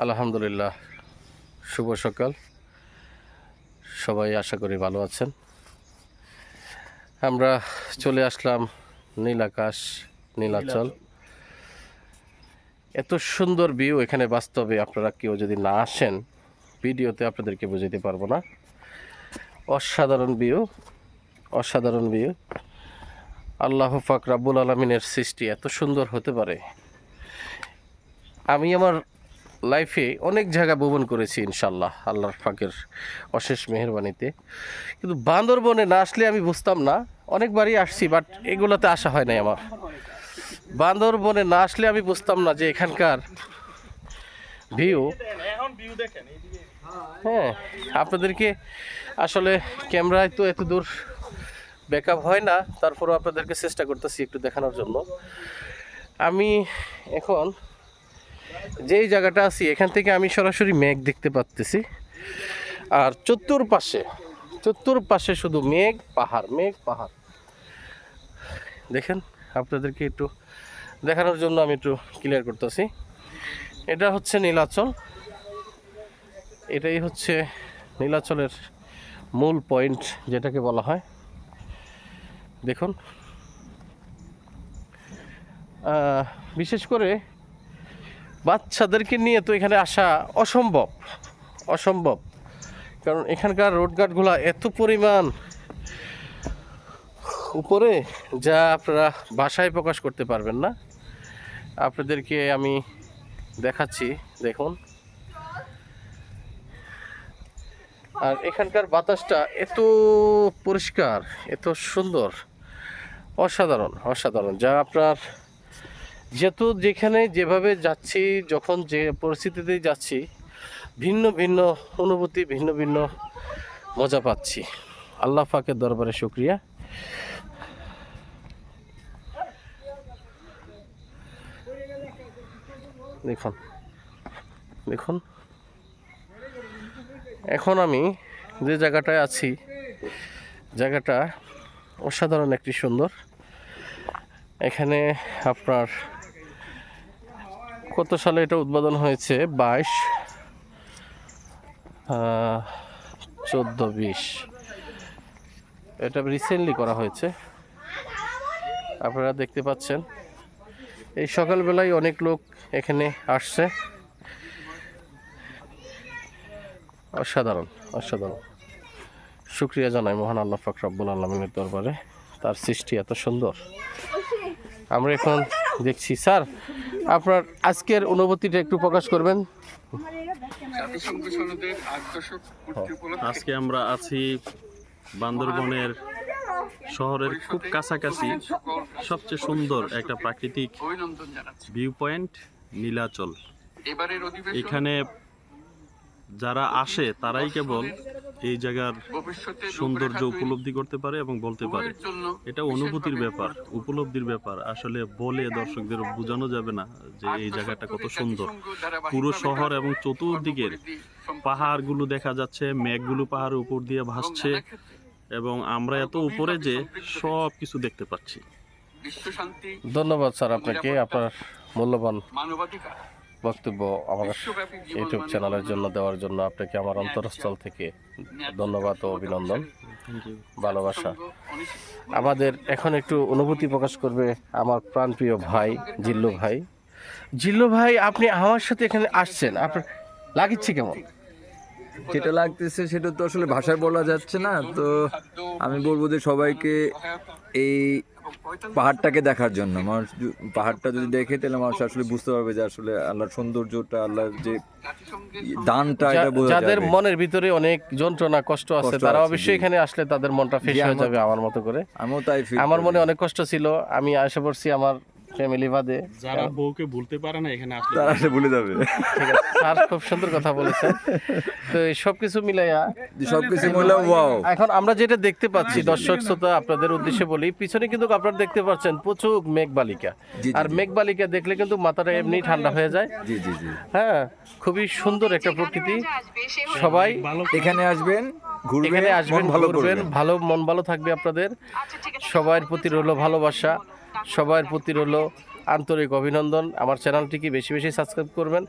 আলহামদুলিল্লাহ, শুভ সকাল। সবাই আশা করি ভালো আছেন। আমরা চলে আসলাম নীল আকাশ, নীলাচল। এত সুন্দর ভিউ এখানে, বাস্তবে আপনারা কেউ যদি না আসেন ভিডিওতে আপনাদেরকে বোঝাতে পারবো না। অসাধারণ ভিউ, অসাধারণ ভিউ। আল্লাহ পাক রাব্বুল আলামিনের সৃষ্টি এত সুন্দর হতে পারে। আমি আমার লাইফে অনেক জায়গা ভ্রমণ করেছি ইনশাল্লাহ, আল্লাহর পাকের অশেষ মেহেরবানিতে, কিন্তু বান্দরবনে না আসলে আমি বুঝতাম না। অনেকবারই আসছি, বাট এগুলোতে আসা হয় নাই আমার। বান্দরবনে না আসলে আমি বুঝতাম না যে এখানকার ভিউ। হ্যাঁ, আপনাদেরকে আসলে ক্যামেরায় তো এত দূর ব্যাকআপ হয় না, তারপরেও আপনাদেরকে চেষ্টা করতেছি একটু দেখানোর জন্য। আমি এখন যেই জায়গাটা আছি এখান থেকে আমি সরাসরি মেঘ দেখতে পাচ্তেছি, আর চতুর্পাশে শুধু মেঘ পাহাড়, মেঘ পাহাড়। দেখেন, আপনাদেরকে একটু দেখানোর জন্য আমি একটু ক্লিয়ার করতেছি। এটা হচ্ছে নীলাচল, এটাই হচ্ছে নীলাচলের মূল পয়েন্ট যেটাকে বলা হয়। দেখুন, বিশেষ করে বাচ্চাদেরকে নিয়ে তো এখানে আসা অসম্ভব, কারণ এখানকার রোডঘাটগুলো এত পরিমাণ উপরে, যা আপনারা ভাষায় প্রকাশ করতে পারবেন না। আপনাদেরকে আমি দেখাচ্ছি, দেখুন। আর এখানকার বাতাসটা এত পরিষ্কার, এত সুন্দর, অসাধারণ, যা আপনার যেখানে যেভাবে যাচ্ছি, যখন যে পরিস্থিতিতে যাচ্ছি, ভিন্ন ভিন্ন অনুভূতি, ভিন্ন ভিন্ন মজা পাচ্ছি। আল্লাহ পাকের দরবারে শুকরিয়া। দেখুন, এখন আমি যে জায়গাটায় আছি, জায়গাটা অসাধারণ একটি সুন্দর। এখানে আপনার কত সালে এটা উদ্বোধন হয়েছে? 22, 14, 20, এটা রিসেন্টলি করা হয়েছে। আপনারা দেখতে পাচ্ছেন, এই সকালবেলায় অনেক লোক এখানে আসছে। অসাধারণ। শুকরিয়া জানাই মহান আল্লাহ পাক রব্বুল আলামিনের দরবারে, তার সৃষ্টি এত সুন্দর। আমরা এখন দেখছি, স্যার আপনার আজকের অনুভূতিটা একটু প্রকাশ করবেন। আজকে আমরা আছি বান্দরবনের শহরের খুব কাছাকাছি, সবচেয়ে সুন্দর একটা প্রাকৃতিক ভিউ পয়েন্ট নীলাচল। এখানে যারা আসে তারাই কেবল এই জায়গার সৌন্দর্য উপলব্ধি করতে পারে এবং বলতে পারে। এটা অনুভূতির ব্যাপার, উপলব্ধির ব্যাপার। আসলে বলে দর্শকদের বোঝানো যাবে না যে এই জায়গাটা কত সুন্দর। পুরো শহর এবং চতুর্দিকের পাহাড়গুলো দেখা যাচ্ছে, মেঘগুলো পাহাড়ের উপর দিয়ে ভাসছে, এবং আমরা এত উপরে যে সব কিছু দেখতে পাচ্ছি। ধন্যবাদ স্যার আপনাকে, আপনার মূল্যবান বক্তব্য আমার ইউটিউব চ্যানেলের জন্য দেওয়ার জন্য আপনাকে আমার অন্তরস্থল থেকে ধন্যবাদ ও অভিনন্দন, ভালোবাসা। আমাদের এখন একটু অনুভূতি প্রকাশ করবে আমার প্রাণপ্রিয় ভাই জিল্লু ভাই। আপনি আমার সাথে এখানে আসছেন, আপনার লাগিচ্ছে কেমন? যেটা লাগতেছে সেটা তো আসলে ভাষায় বলা যাচ্ছে না। তো আমি বলবো যে সবাইকে এই পাহাড়টাকে দেখার জন্য, মানুষ পাহাড়টা যদি দেখে তাহলে মানুষ আসলে বুঝতে পারবে যে আসলে আল্লাহর সৌন্দর্যটা, আল্লাহর যে দানটা, এটা বোঝা যাবে। যাদের মনের ভিতরে অনেক যন্ত্রণা, কষ্ট আছে, তারা অবশ্যই এখানে আসলে তাদের মনটা ফ্রেশ হয়ে যাবে। আমার মতো করে আমিও তাই ফিল আমার মনে অনেক কষ্ট ছিল, আমি আসে পড়ছি আমার ফ্যামিলি বাদে। যারা বউকে ভুলতে পারে না এখানে আসলে তারা আসলে ভুলে যাবে। ঠিক আছে স্যার, খুব সুন্দর কথা বলেছেন। তো এই সবকিছু মিলাইয়া ওয়াও। এখন আমরা যেটা দেখতে পাচ্ছি, দর্শক শ্রোতা আপনাদের উদ্দেশ্যে বলি, পিছনে কিন্তু আপনারা দেখতে পাচ্ছেন প্রচুর মেঘবালিকা। আর মেঘবালিকা দেখলে কিন্তু মাথাটা এমনি ঠান্ডা হয়ে যায়। হ্যাঁ, খুবই সুন্দর একটা প্রকৃতি। সবাই এখানে আসবেন, এখানে আসবেন, ঘুরবেন, মন ভালো থাকবে আপনাদের। সবার প্রতি রইল ভালোবাসা, সবার প্রতি রইল আন্তরিক অভিনন্দন। আমার চ্যানেলটিকে বেশি বেশি সাবস্ক্রাইব করবেন।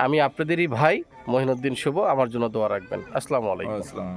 আমি আপনাদেরই ভাই মহিনুদ্দিন শুভ, আমার জন্য দোয়া রাখবেন। আসসালামু আলাইকুম। আসসালাম।